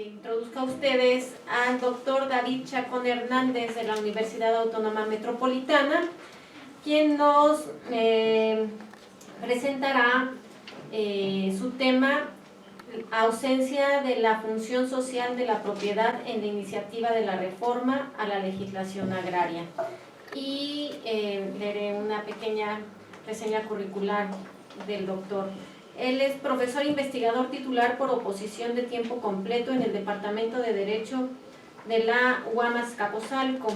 introduzca a ustedes al doctor David Chacón Hernández de la Universidad Autónoma Metropolitana, quien nos presentará su tema: ausencia de la función social de la propiedad en la iniciativa de la reforma a la legislación agraria. Y leeré una pequeña reseña curricular del doctor. Él es profesor investigador titular por oposición de tiempo completo en el Departamento de Derecho de la UAM Azcapotzalco.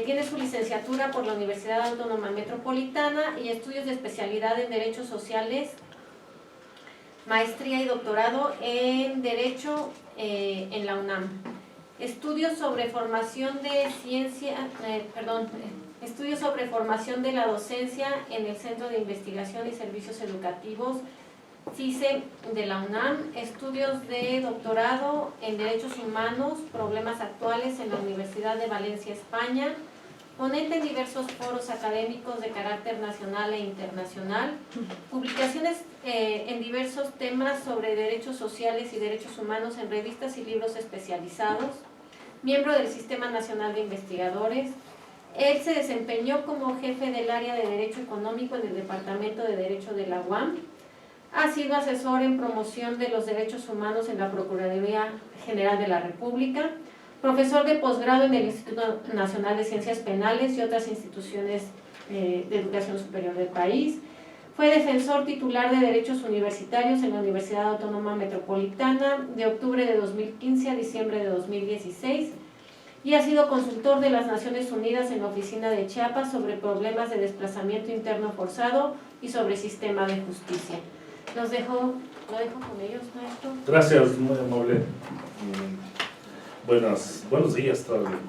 Tiene su licenciatura por la Universidad Autónoma Metropolitana y estudios de especialidad en Derechos Sociales, maestría y doctorado en Derecho en la UNAM. Estudios sobre formación de estudios sobre formación de la docencia en el Centro de Investigación y Servicios Educativos CICE de la UNAM, estudios de doctorado en Derechos Humanos, Problemas Actuales en la Universidad de Valencia, España, ponente en diversos foros académicos de carácter nacional e internacional, publicaciones en diversos temas sobre derechos sociales y derechos humanos en revistas y libros especializados, miembro del Sistema Nacional de Investigadores. Él se desempeñó como jefe del área de Derecho Económico en el Departamento de Derecho de la UAM. Ha sido asesor en promoción de los derechos humanos en la Procuraduría General de la República, profesor de posgrado en el Instituto Nacional de Ciencias Penales y otras instituciones de educación superior del país. Fue defensor titular de Derechos Universitarios en la Universidad Autónoma Metropolitana de octubre de 2015 a diciembre de 2016 y ha sido consultor de las Naciones Unidas en la Oficina de Chiapas sobre problemas de desplazamiento interno forzado y sobre sistema de justicia. Lo dejo con ellos, maestro. Gracias, muy amable. Buenos días todavía.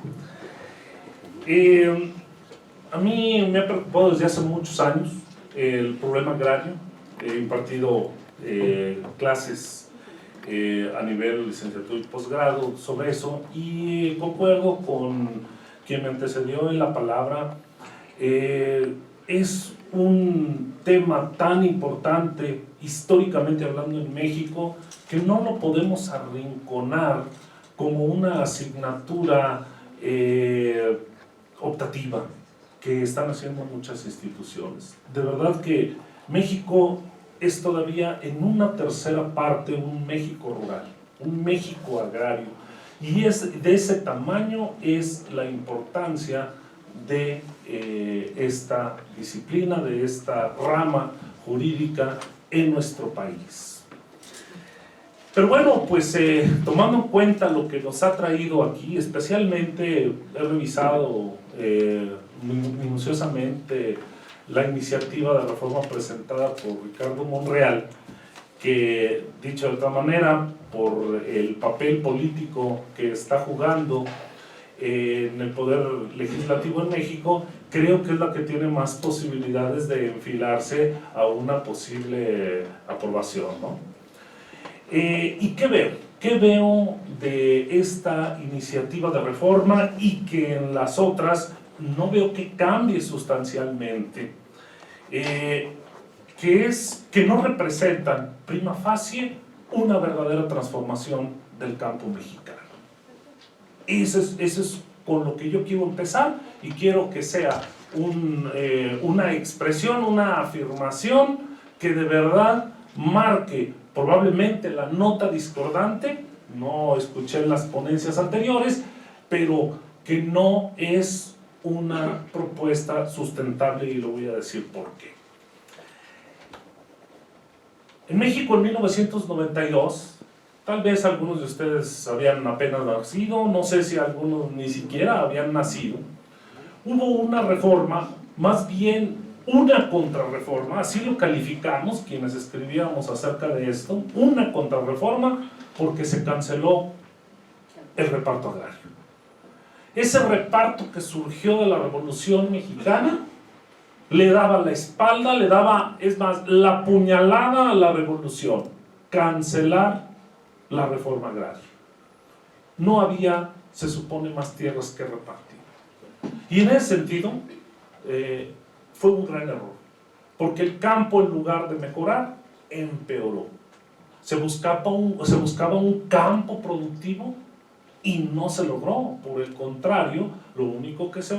A mí me ha preocupado desde hace muchos años el problema agrario. He impartido clases a nivel licenciatura y posgrado sobre eso, y concuerdo con quien me antecedió en la palabra. Es un tema tan importante históricamente hablando en México que no lo podemos arrinconar como una asignatura optativa que están haciendo muchas instituciones. De verdad que México es todavía en una tercera parte un México rural, un México agrario, y de ese tamaño es la importancia de esta disciplina, de esta rama jurídica en nuestro país. Pero bueno, pues tomando en cuenta lo que nos ha traído aquí, especialmente he revisado minuciosamente la iniciativa de reforma presentada por Ricardo Monreal, que, dicho de otra manera, por el papel político que está jugando en el poder legislativo en México, creo que es la que tiene más posibilidades de enfilarse a una posible aprobación, ¿no? ¿Y qué veo? ¿Qué veo de esta iniciativa de reforma y que en las otras no veo que cambie sustancialmente? Que no representan prima facie una verdadera transformación del campo mexicano. Eso es con lo que yo quiero empezar, y quiero que sea una expresión, una afirmación que de verdad marque probablemente la nota discordante. No escuché en las ponencias anteriores, pero que no es una propuesta sustentable, y lo voy a decir por qué. En México, en 1992, tal vez algunos de ustedes habían apenas nacido, no sé si algunos ni siquiera habían nacido, hubo una reforma, más bien una contrarreforma, así lo calificamos quienes escribíamos acerca de esto, una contrarreforma, porque se canceló el reparto agrario. Ese reparto que surgió de la Revolución Mexicana le daba la espalda, le daba, es más, la puñalada a la revolución: cancelar la reforma agraria. No había, se supone, más tierras que repartir. Y en ese sentido, fue un gran error, porque el campo, en lugar de mejorar, empeoró. se buscaba un campo productivo y no se logró. Por el contrario, lo único que se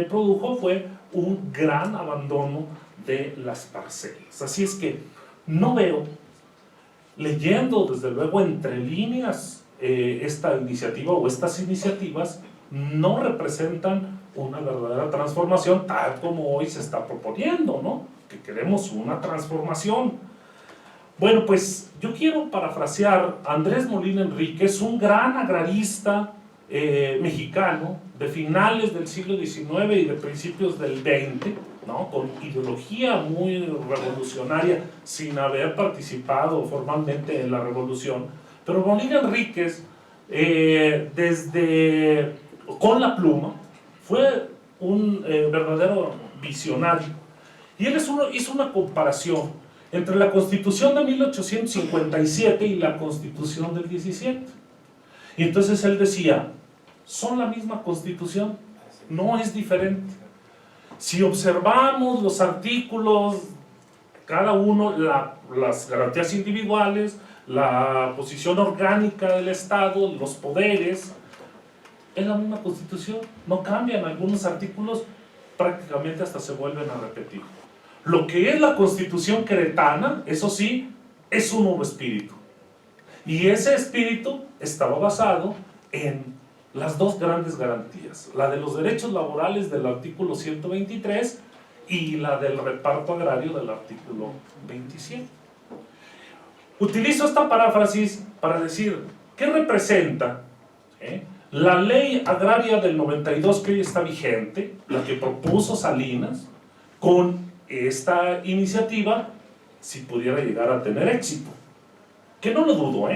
produjo fue un gran abandono de las parcelas. Así es que no veo, leyendo desde luego entre líneas esta iniciativa o estas iniciativas, no representan una verdadera transformación tal como hoy se está proponiendo, ¿no? Que queremos una transformación. Bueno, pues yo quiero parafrasear a Andrés Molina Enríquez, un gran agrarista mexicano de finales del siglo XIX y de principios del XX, ¿no? Con ideología muy revolucionaria, sin haber participado formalmente en la revolución. Pero Molina Enríquez, con la pluma, fue un verdadero visionario. Y él hizo una comparación entre la Constitución de 1857 y la Constitución del 17. Y entonces él decía, son la misma Constitución, no es diferente. Si observamos los artículos, cada uno, las garantías individuales, la posición orgánica del Estado, los poderes, es la misma Constitución, no cambian. Algunos artículos prácticamente hasta se vuelven a repetir. Lo que es la Constitución queretana, eso sí, es un nuevo espíritu. Y ese espíritu estaba basado en las dos grandes garantías, la de los derechos laborales del artículo 123 y la del reparto agrario del artículo 27. Utilizo esta paráfrasis para decir, ¿qué representa la ley agraria del 92 que hoy está vigente, la que propuso Salinas, con esta iniciativa, si pudiera llegar a tener éxito? Que no lo dudo,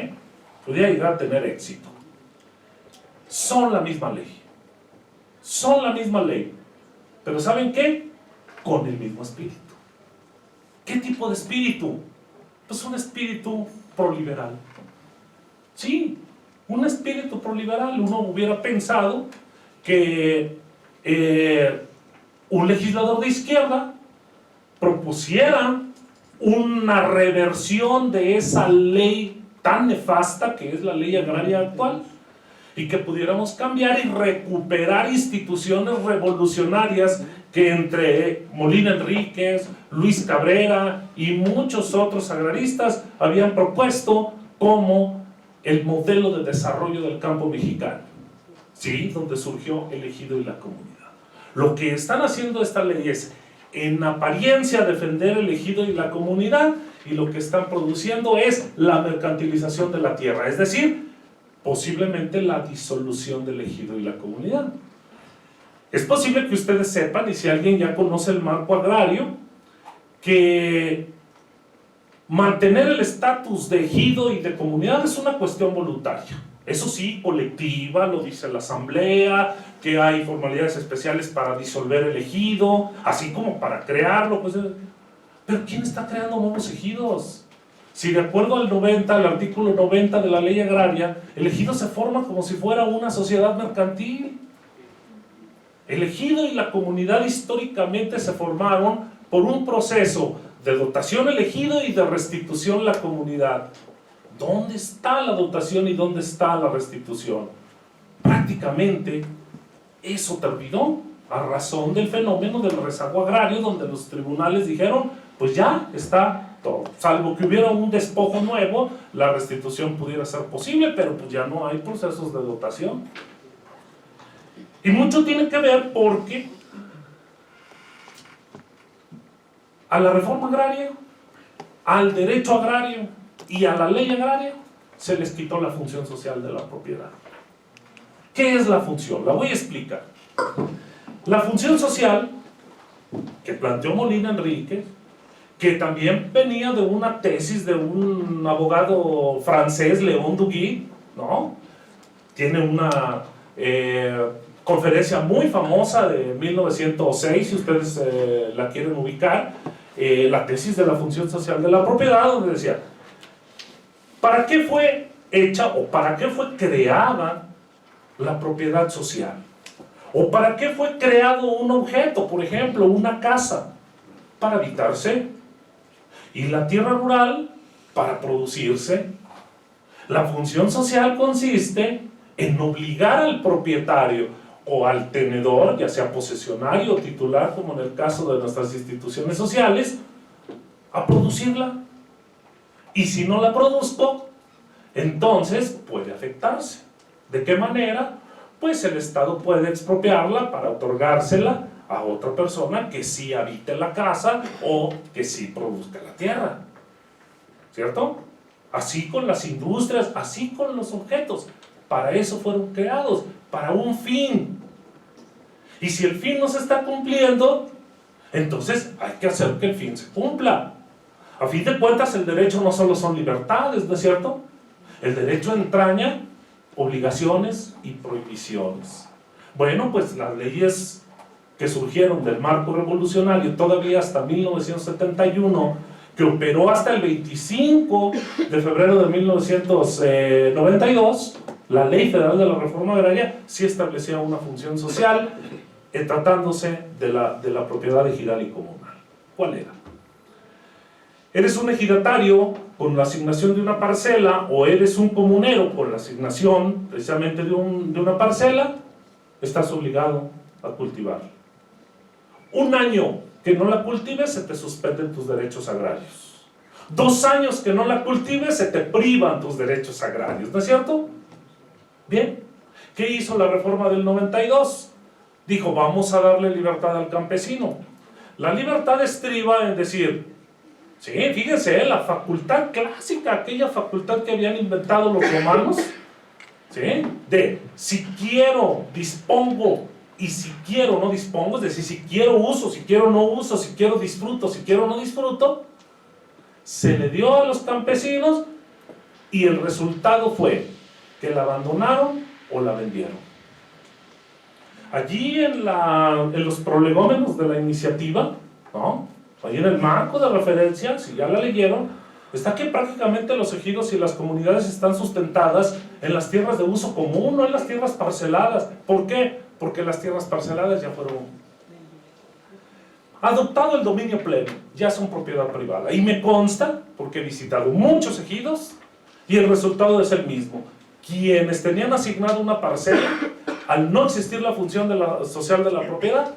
pudiera llegar a tener éxito. Son la misma ley. Son la misma ley. Pero ¿saben qué? Con el mismo espíritu. ¿Qué tipo de espíritu? Pues un espíritu proliberal. Sí, un espíritu proliberal. Uno hubiera pensado que un legislador de izquierda propusiera una reversión de esa ley tan nefasta que es la ley agraria actual, y que pudiéramos cambiar y recuperar instituciones revolucionarias que entre Molina Enríquez, Luis Cabrera y muchos otros agraristas habían propuesto como el modelo de desarrollo del campo mexicano, ¿sí? Donde surgió el ejido y la comunidad. Lo que están haciendo esta ley es, en apariencia, defender el ejido y la comunidad, y lo que están produciendo es la mercantilización de la tierra, es decir, posiblemente la disolución del ejido y la comunidad. Es posible que ustedes sepan, y si alguien ya conoce el marco agrario, que mantener el estatus de ejido y de comunidad es una cuestión voluntaria. Eso sí, colectiva, lo dice la asamblea, que hay formalidades especiales para disolver el ejido, así como para crearlo. Pues, pero ¿quién está creando nuevos ejidos? Si de acuerdo al artículo 90 de la ley agraria, el ejido se forma como si fuera una sociedad mercantil. El ejido y la comunidad históricamente se formaron por un proceso de dotación al ejido y de restitución a la comunidad. ¿Dónde está la dotación y dónde está la restitución? Prácticamente eso terminó a razón del fenómeno del rezago agrario, donde los tribunales dijeron, pues ya está todo. Salvo que hubiera un despojo nuevo, la restitución pudiera ser posible, pero pues ya no hay procesos de dotación. Y mucho tiene que ver porque a la reforma agraria, al derecho agrario y a la ley agraria se les quitó la función social de la propiedad. ¿Qué es la función? La voy a explicar. La función social que planteó Molina Enríquez, que también venía de una tesis de un abogado francés, Léon Duguay, ¿no? Tiene una conferencia muy famosa de 1906, si ustedes la quieren ubicar, la tesis de la función social de la propiedad, donde decía, ¿para qué fue hecha o para qué fue creada la propiedad social? ¿O para qué fue creado un objeto, por ejemplo, una casa? Para habitarse. Y la tierra rural para producirse. La función social consiste en obligar al propietario o al tenedor, ya sea posesionario o titular, como en el caso de nuestras instituciones sociales, a producirla. Y si no la produzco, entonces puede afectarse. ¿De qué manera? Pues el Estado puede expropiarla para otorgársela a otra persona que sí habite la casa o que sí produzca la tierra. ¿Cierto? Así con las industrias, así con los objetos. Para eso fueron creados, para un fin. Y si el fin no se está cumpliendo, entonces hay que hacer que el fin se cumpla. A fin de cuentas, el derecho no solo son libertades, ¿no es cierto? El derecho entraña obligaciones y prohibiciones. Bueno, pues las leyes que surgieron del marco revolucionario todavía hasta 1971, que operó hasta el 25 de febrero de 1992, la Ley Federal de la Reforma Agraria sí establecía una función social tratándose de la propiedad ejidal y comunal. ¿Cuál era? ¿Eres un ejidatario con la asignación de una parcela o eres un comunero con la asignación precisamente de una parcela? Estás obligado a cultivar. Un año que no la cultives, se te suspenden tus derechos agrarios. 2 años que no la cultives, se te privan tus derechos agrarios, ¿no es cierto? Bien, ¿qué hizo la reforma del 92? Dijo, vamos a darle libertad al campesino. La libertad estriba en decir, sí, fíjense, la facultad clásica, aquella facultad que habían inventado los romanos, ¿sí? De si quiero, dispongo, y si quiero, no dispongo, es decir, si quiero uso, si quiero no uso, si quiero disfruto, si quiero no disfruto, se le dio a los campesinos y el resultado fue que la abandonaron o la vendieron. Allí en los prolegómenos de la iniciativa, ¿no? Ahí en el marco de referencia, si ya la leyeron, está que prácticamente los ejidos y las comunidades están sustentadas en las tierras de uso común, no en las tierras parceladas. ¿Por qué? Porque las tierras parceladas ya fueron adoptado el dominio pleno, ya son propiedad privada. Y me consta, porque he visitado muchos ejidos, y el resultado es el mismo. Quienes tenían asignado una parcela, al no existir la función social de la propiedad,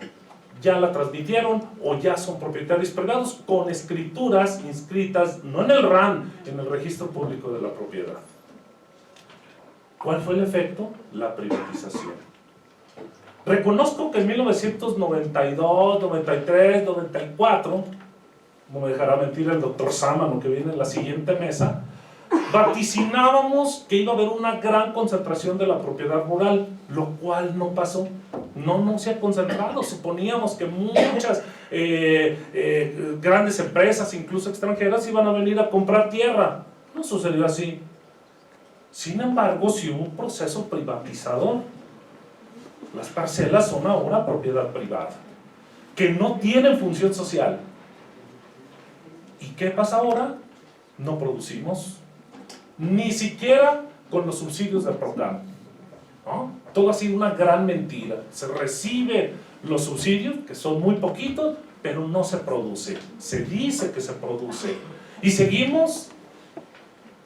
ya la transmitieron o ya son propietarios privados con escrituras inscritas, no en el RAN, en el Registro Público de la Propiedad. ¿Cuál fue el efecto? La privatización. Reconozco que en 1992, 93, 94, no me dejará mentir el doctor Sámano que viene en la siguiente mesa, vaticinábamos que iba a haber una gran concentración de la propiedad rural, lo cual no pasó. No se ha concentrado. Suponíamos que muchas grandes empresas, incluso extranjeras, iban a venir a comprar tierra. No sucedió así. Sin embargo, sí hubo un proceso privatizador. Las parcelas son ahora propiedad privada, que no tienen función social. ¿Y qué pasa ahora? No producimos, ni siquiera con los subsidios del programa, ¿no? Todo ha sido una gran mentira. Se reciben los subsidios, que son muy poquitos, pero no se produce. Se dice que se produce. Y seguimos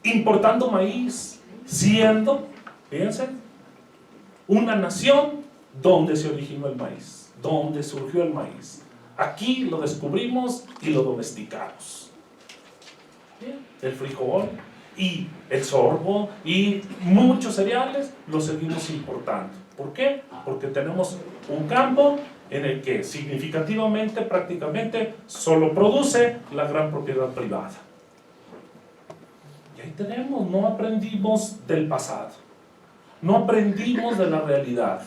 importando maíz, siendo, fíjense, una nación donde se originó el maíz, donde surgió el maíz. Aquí lo descubrimos y lo domesticamos. Bien, el frijol y el sorgo y muchos cereales los seguimos importando. ¿Por qué? Porque tenemos un campo en el que significativamente, prácticamente, solo produce la gran propiedad privada. Y ahí tenemos, no aprendimos del pasado, no aprendimos de la realidad.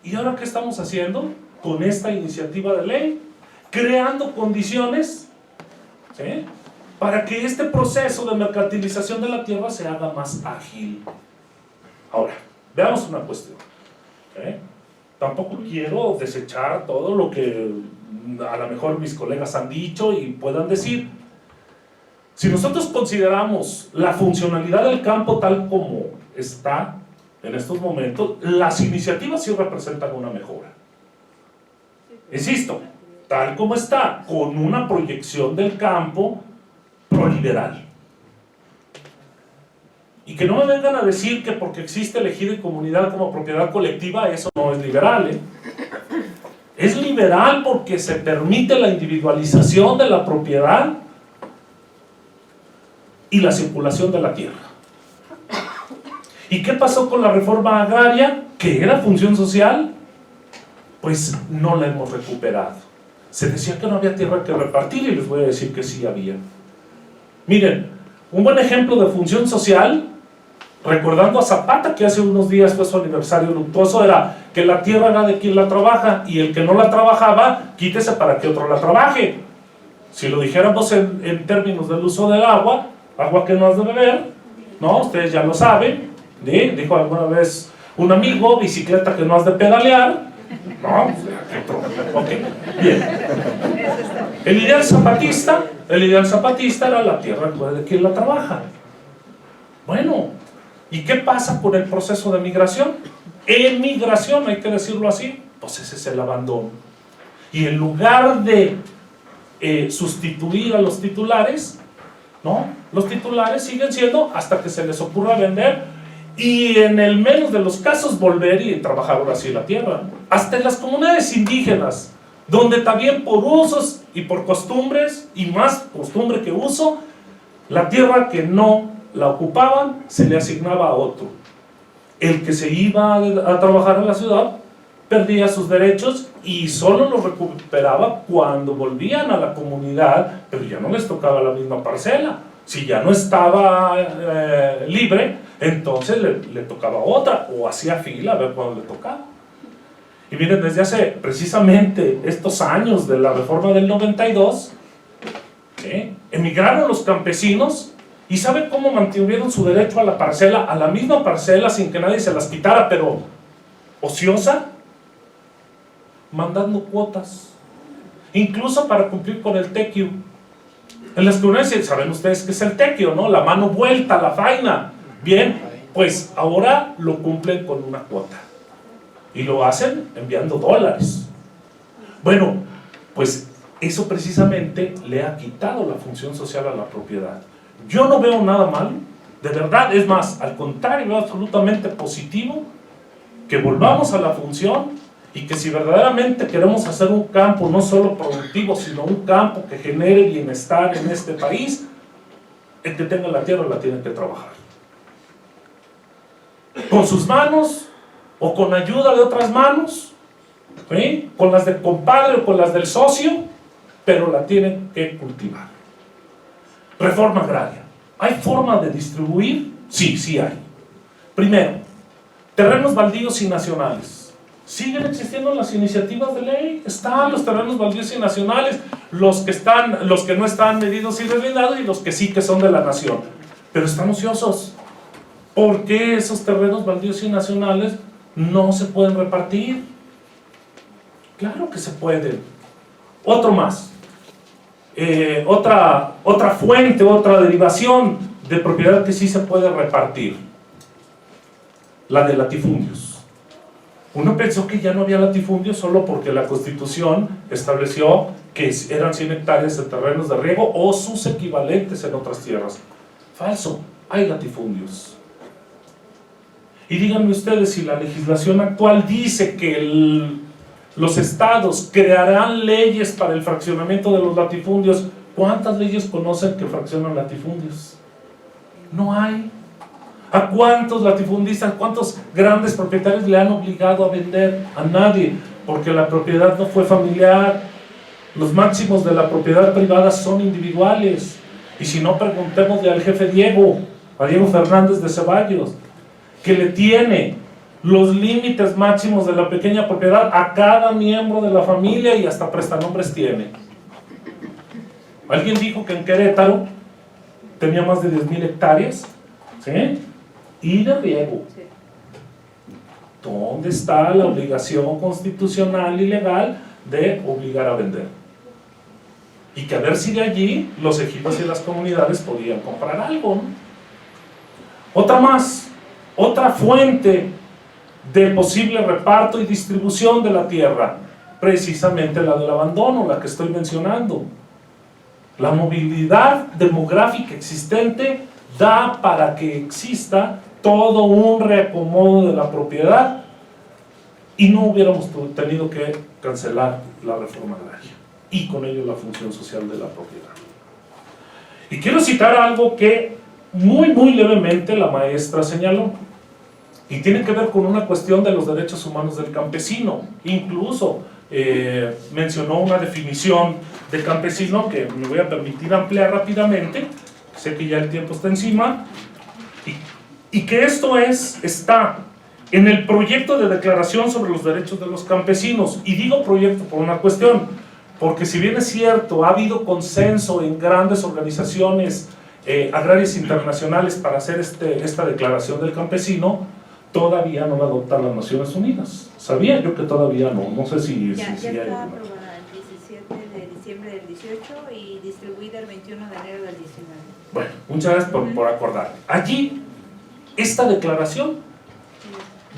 ¿Y ahora qué estamos haciendo con esta iniciativa de ley? Creando condiciones, ¿sí?, para que este proceso de mercantilización de la tierra se haga más ágil. Ahora, veamos una cuestión. Tampoco quiero desechar todo lo que a lo mejor mis colegas han dicho y puedan decir. Si nosotros consideramos la funcionalidad del campo tal como está en estos momentos, las iniciativas sí representan una mejora. Insisto, tal como está, con una proyección del campo proliberal, Y que no me vengan a decir que porque existe el ejido y comunidad como propiedad colectiva, eso no es liberal, ¿eh? Es liberal porque se permite la individualización de la propiedad y la circulación de la tierra. ¿Y qué pasó con la reforma agraria? Que era función social, pues no la hemos recuperado. Se decía que no había tierra que repartir y les voy a decir que sí había. Miren, un buen ejemplo de función social, recordando a Zapata, que hace unos días fue su aniversario luctuoso, era que la tierra era de quien la trabaja y el que no la trabajaba, quítese para que otro la trabaje. Si lo dijéramos en términos del uso del agua, agua que no has de beber, ¿no? Ustedes ya lo saben, ¿sí? Dijo alguna vez un amigo, bicicleta que no has de pedalear, ¿no? Ok, bien. El ideal zapatista era la tierra de quien la trabaja. Bueno, ¿y qué pasa con el proceso de migración? Emigración, hay que decirlo así, pues ese es el abandono. Y en lugar de sustituir a los titulares, ¿no? Los titulares siguen siendo hasta que se les ocurra vender y en el menos de los casos volver y trabajar ahora sí la tierra. Hasta en las comunidades indígenas, donde también por usos y por costumbres, y más costumbre que uso, la tierra que no la ocupaban se le asignaba a otro. El que se iba a trabajar en la ciudad perdía sus derechos y solo los recuperaba cuando volvían a la comunidad, pero ya no les tocaba la misma parcela. Si ya no estaba libre, entonces le tocaba otra, o hacía fila a ver cuándo le tocaba. Y miren, desde hace precisamente estos años de la reforma del 92, emigraron los campesinos. ¿Y saben cómo mantuvieron su derecho a la parcela, a la misma parcela, sin que nadie se las quitara, pero ociosa? Mandando cuotas, incluso para cumplir con el tequio. En las comunidades, saben ustedes qué es el tequio, ¿no? La mano vuelta, la faina. Bien, pues ahora lo cumplen con una cuota. Y lo hacen enviando dólares. Bueno, pues eso precisamente le ha quitado la función social a la propiedad. Yo no veo nada mal, de verdad, es más, al contrario, veo absolutamente positivo que volvamos a la función y que si verdaderamente queremos hacer un campo no solo productivo, sino un campo que genere bienestar en este país, el que tenga la tierra la tiene que trabajar. Con sus manos o con ayuda de otras manos, ¿sí? Con las del compadre o con las del socio, pero la tienen que cultivar. Reforma agraria. ¿Hay forma de distribuir? Sí, sí hay. Primero, terrenos baldíos y nacionales. Siguen existiendo las iniciativas de ley, están los terrenos baldíos y nacionales, los que no están medidos y delimitados y los que sí que son de la nación. Pero están ociosos. ¿Por qué esos terrenos baldíos y nacionales no se pueden repartir? Claro que se pueden. Otro más. Otra fuente, otra derivación de propiedad que sí se puede repartir. La de latifundios. Uno pensó que ya no había latifundios solo porque la Constitución estableció que eran 100 hectáreas de terrenos de riego o sus equivalentes en otras tierras. Falso, hay latifundios. Y díganme ustedes, si la legislación actual dice que los estados crearán leyes para el fraccionamiento de los latifundios, ¿cuántas leyes conocen que fraccionan latifundios? No hay. ¿A cuántos latifundistas, cuántos grandes propietarios le han obligado a vender? A nadie, porque la propiedad no fue familiar. Los máximos de la propiedad privada son individuales. Y si no, preguntémosle al jefe Diego, a Diego Fernández de Ceballos, que le tiene los límites máximos de la pequeña propiedad a cada miembro de la familia y hasta prestanombres tiene. Alguien dijo que en Querétaro tenía más de 10,000 hectáreas, ¿sí? Y de riego. ¿Dónde está la obligación constitucional y legal de obligar a vender? Y que a ver si de allí los ejidos y las comunidades podían comprar algo, ¿no? Otra más, otra fuente de posible reparto y distribución de la tierra, precisamente la del abandono, la que estoy mencionando. La movilidad demográfica existente da para que exista todo un reacomodo de la propiedad y no hubiéramos tenido que cancelar la reforma agraria y con ello la función social de la propiedad. Y quiero citar algo que muy levemente la maestra señaló, y tiene que ver con una cuestión de los derechos humanos del campesino. Incluso mencionó una definición de campesino que me voy a permitir ampliar rápidamente, sé que ya el tiempo está encima, y que esto está en el proyecto de declaración sobre los derechos de los campesinos. Y digo proyecto por una cuestión, porque si bien es cierto, ha habido consenso en grandes organizaciones agrarias internacionales para hacer esta declaración del campesino, todavía no la adoptan las Naciones Unidas. Sabía yo que todavía no sé si... Ya si está hay aprobada el 17 de diciembre del 18 y distribuida el 21 de enero del 19. Bueno, muchas gracias por acordar. Allí, esta declaración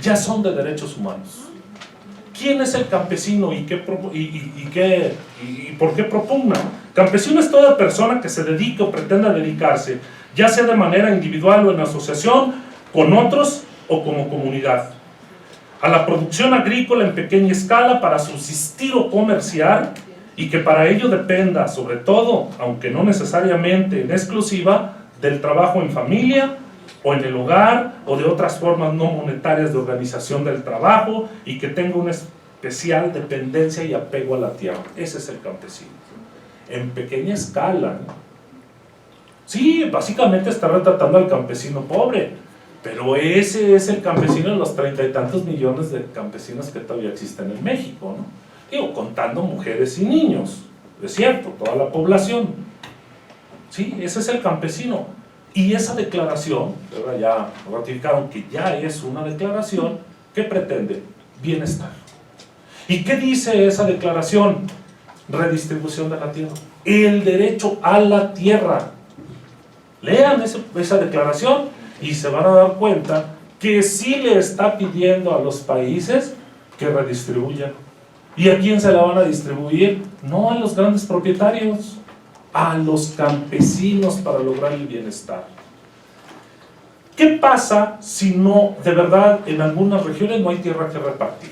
ya son de derechos humanos. ¿Quién es el campesino y por qué propugna? Campesino es toda persona que se dedique o pretenda dedicarse, ya sea de manera individual o en asociación con otros o como comunidad, a la producción agrícola en pequeña escala para subsistir o comerciar, y que para ello dependa, sobre todo, aunque no necesariamente en exclusiva, del trabajo en familia o en el hogar o de otras formas no monetarias de organización del trabajo, y que tenga una especial dependencia y apego a la tierra. Ese es el campesino, en pequeña escala. Sí, básicamente está retratando al campesino pobre, pero ese es el campesino de los 30 y tantos millones de campesinos que todavía existen en México, ¿no? Digo, contando mujeres y niños, es cierto, toda la población. Sí, ese es el campesino. Y esa declaración, ahora ya ratificaron que ya es una declaración que pretende bienestar. ¿Y qué dice esa declaración? Redistribución de la tierra. El derecho a la tierra. Lean esa declaración y se van a dar cuenta que sí le está pidiendo a los países que redistribuyan. ¿Y a quién se la van a distribuir? No a los grandes propietarios, a los campesinos para lograr el bienestar. ¿Qué pasa si no, de verdad, en algunas regiones no hay tierra que repartir?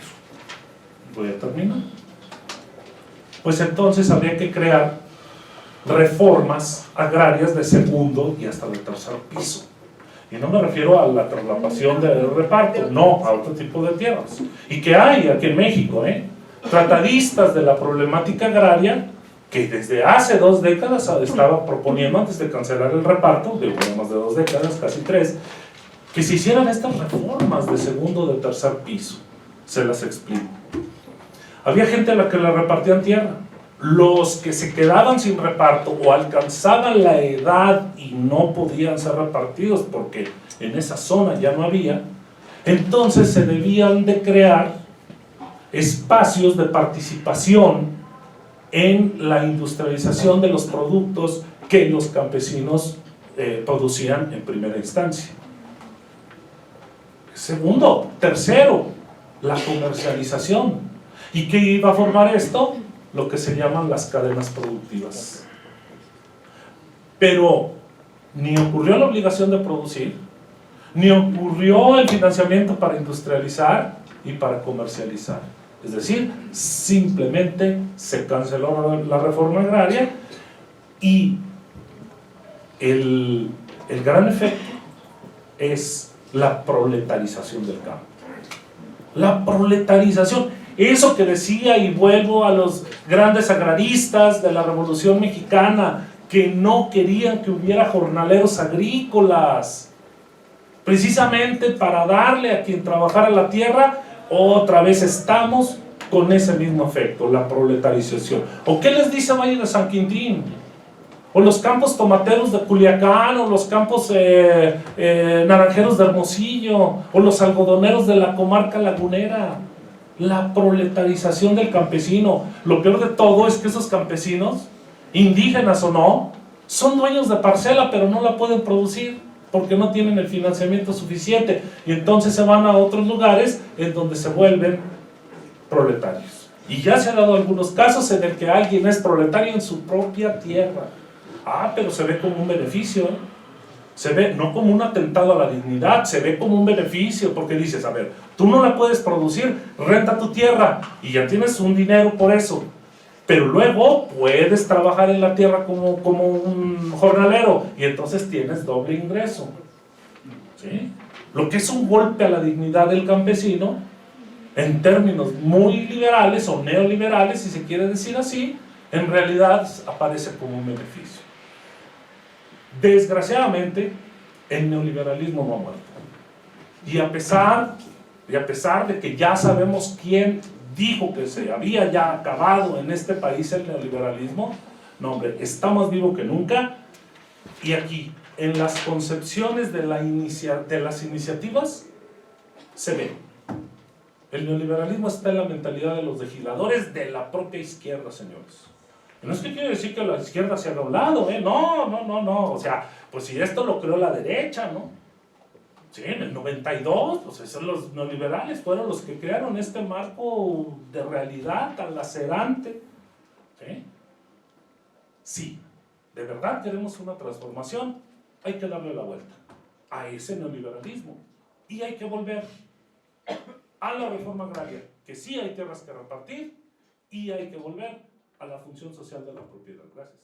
Voy a terminar. Pues entonces habría que crear reformas agrarias de segundo y hasta de tercer piso. Y no me refiero a la traslapación del reparto, no, a otro tipo de tierras. Y que hay aquí en México, tratadistas de la problemática agraria que desde hace 2 décadas estaba proponiendo, antes de cancelar el reparto, de más de 2 décadas, casi 3, que se hicieran estas reformas de segundo o de tercer piso. Se las explico. Había gente a la que le repartían tierra. Los que se quedaban sin reparto o alcanzaban la edad y no podían ser repartidos porque en esa zona ya no había, entonces se debían de crear espacios de participación en la industrialización de los productos que los campesinos producían en primera instancia. Segundo, tercero, la comercialización. ¿Y qué iba a formar esto? Lo que se llaman las cadenas productivas. Pero ni ocurrió la obligación de producir, ni ocurrió el financiamiento para industrializar y para comercializar. Es decir, simplemente se canceló la reforma agraria y el gran efecto es la proletarización del campo. La proletarización. Eso que decía, y vuelvo a los grandes agraristas de la Revolución Mexicana, que no querían que hubiera jornaleros agrícolas, precisamente para darle a quien trabajara la tierra. Otra vez estamos con ese mismo efecto, la proletarización. ¿O qué les dice Valle de San Quintín? O los campos tomateros de Culiacán, o los campos naranjeros de Hermosillo, o los algodoneros de la comarca lagunera. La proletarización del campesino. Lo peor de todo es que esos campesinos, indígenas o no, son dueños de parcela, pero no la pueden producir porque no tienen el financiamiento suficiente, y entonces se van a otros lugares en donde se vuelven proletarios. Y ya se han dado algunos casos en el que alguien es proletario en su propia tierra. Pero se ve como un beneficio, se ve no como un atentado a la dignidad, se ve como un beneficio, porque dices, a ver, tú no la puedes producir, renta tu tierra y ya tienes un dinero por eso, pero luego puedes trabajar en la tierra como un jornalero y entonces tienes doble ingreso. ¿Sí? Lo que es un golpe a la dignidad del campesino, en términos muy liberales o neoliberales, si se quiere decir así, en realidad aparece como un beneficio. Desgraciadamente, el neoliberalismo no ha muerto. Y a pesar de que ya sabemos quién dijo que se había ya acabado en este país el neoliberalismo, no, hombre, está más vivo que nunca. Y aquí, en las concepciones de las iniciativas, se ve. El neoliberalismo está en la mentalidad de los legisladores de la propia izquierda, señores. Y no es que quiere decir que la izquierda se haga a un lado, no. O sea, pues si esto lo creó la derecha, ¿no? Sí, en el 92, pues esos los neoliberales fueron los que crearon este marco de realidad tan lacerante. ¿Sí? Sí, de verdad queremos una transformación, hay que darle la vuelta a ese neoliberalismo y hay que volver a la reforma agraria, que sí hay tierras que repartir y hay que volver a la función social de la propiedad. Gracias.